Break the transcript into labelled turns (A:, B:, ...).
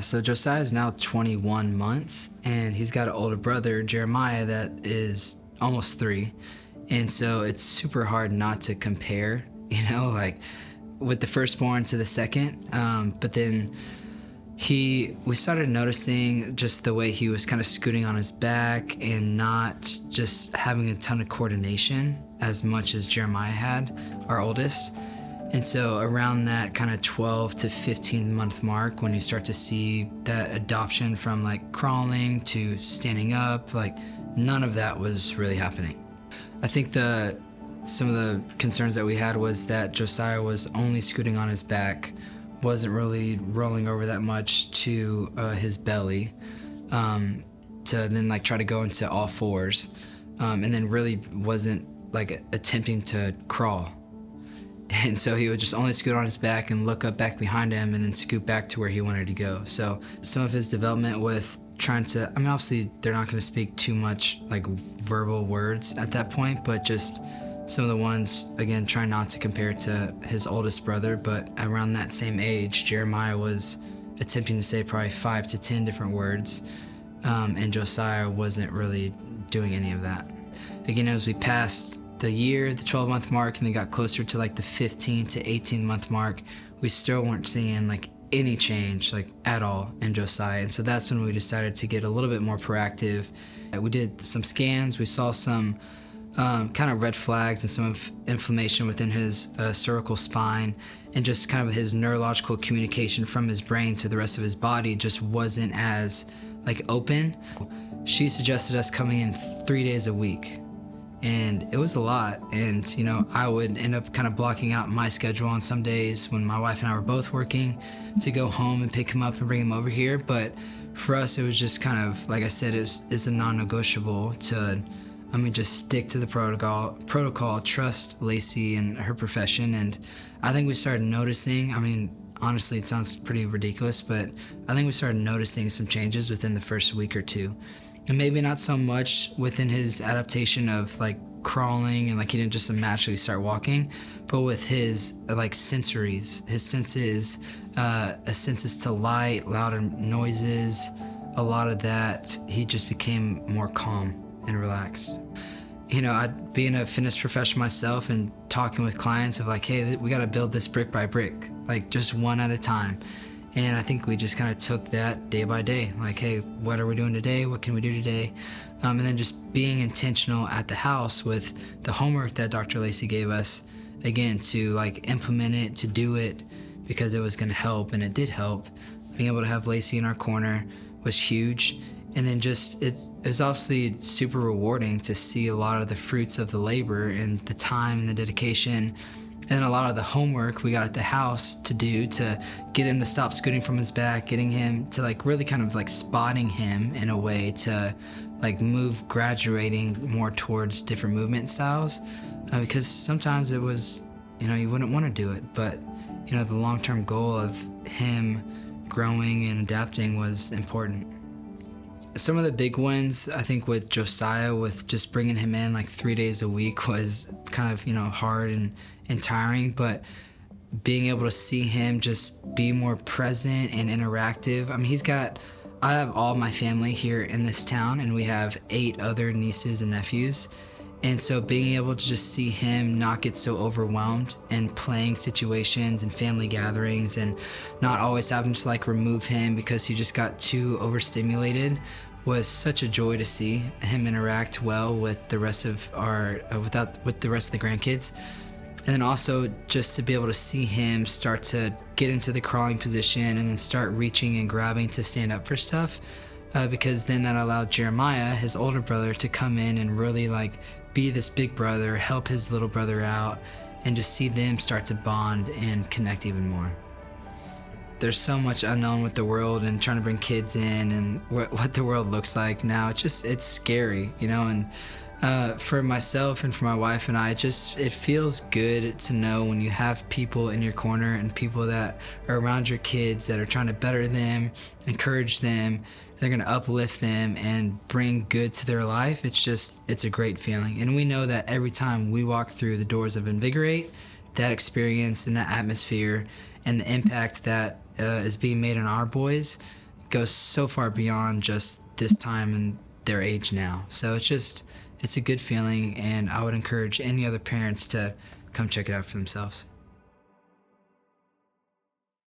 A: So Josiah is now 21 months, and he's got an older brother, Jeremiah, that is almost 3. And so it's super hard not to compare, like with the firstborn to the second. But then we started noticing just the way he was kind of scooting on his back and not just having a ton of coordination as much as Jeremiah had, our oldest. And so around that kind of 12 to 15 month mark, when you start to see that adoption from like crawling to standing up, like none of that was really happening. I think some of the concerns that we had was that Josiah was only scooting on his back, wasn't really rolling over that much to his belly, to then like try to go into all fours, and then really wasn't like attempting to crawl. And so he would just only scoot on his back and look up back behind him and then scoot back to where he wanted to go. So some of his development with trying to, obviously they're not going to speak too much like verbal words at that point, but just some of the ones, again, trying not to compare to his oldest brother, but around that same age, Jeremiah was attempting to say probably 5 to 10 different words, and Josiah wasn't really doing any of that. Again, as we passed the year, the 12-month mark, and then got closer to like the 15 to 18-month mark, we still weren't seeing like any change like at all in Josiah. And so that's when we decided to get a little bit more proactive. We did some scans. We saw some kind of red flags and some inflammation within his cervical spine, and just kind of his neurological communication from his brain to the rest of his body just wasn't as like open. She suggested us coming in 3 days a week. And it was a lot, and I would end up kind of blocking out my schedule on some days when my wife and I were both working to go home and pick him up and bring him over here. But for us, it was just kind of, like I said, it's a non-negotiable to, just stick to the protocol, trust Lacey and her profession. And I think we started noticing, honestly, it sounds pretty ridiculous, but I think we started noticing some changes within the first week or two. And maybe not so much within his adaptation of like crawling and like he didn't just naturally start walking, but with his like sensories, his senses, senses to light, louder noises, a lot of that, he just became more calm and relaxed. I'd being a fitness professional myself and talking with clients of like, hey, we got to build this brick by brick, like just one at a time. And I think we just kind of took that day by day, like, hey, what are we doing today? What can we do today? And then just being intentional at the house with the homework that Dr. Lacey gave us, again, to like implement it, to do it, because it was going to help, and it did help. Being able to have Lacey in our corner was huge. And then just, it was obviously super rewarding to see a lot of the fruits of the labor and the time and the dedication, and a lot of the homework we got at the house to do to get him to stop scooting from his back, getting him to like really kind of like spotting him in a way to like move, graduating more towards different movement styles, because sometimes it was, you wouldn't want to do it, but the long-term goal of him growing and adapting was important. Some of the big ones, I think, with Josiah, with just bringing him in like 3 days a week was kind of, hard and tiring, but being able to see him just be more present and interactive. I have all my family here in this town, and we have 8 other nieces and nephews. And so being able to just see him not get so overwhelmed in playing situations and family gatherings, and not always having to like remove him because he just got too overstimulated, was such a joy to see him interact well with the rest of with the rest of the grandkids. And then also just to be able to see him start to get into the crawling position and then start reaching and grabbing to stand up for stuff, because then that allowed Jeremiah, his older brother, to come in and really like be this big brother, help his little brother out, and just see them start to bond and connect even more. There's so much unknown with the world and trying to bring kids in and what the world looks like now. It's scary, and for myself and for my wife and I, it feels good to know when you have people in your corner and people that are around your kids that are trying to better them, encourage them, they're going to uplift them and bring good to their life. It's a great feeling. And we know that every time we walk through the doors of Invigorate, that experience and that atmosphere and the impact that is being made on our boys, goes so far beyond just this time and their age now. So it's a good feeling, and I would encourage any other parents to come check it out for themselves.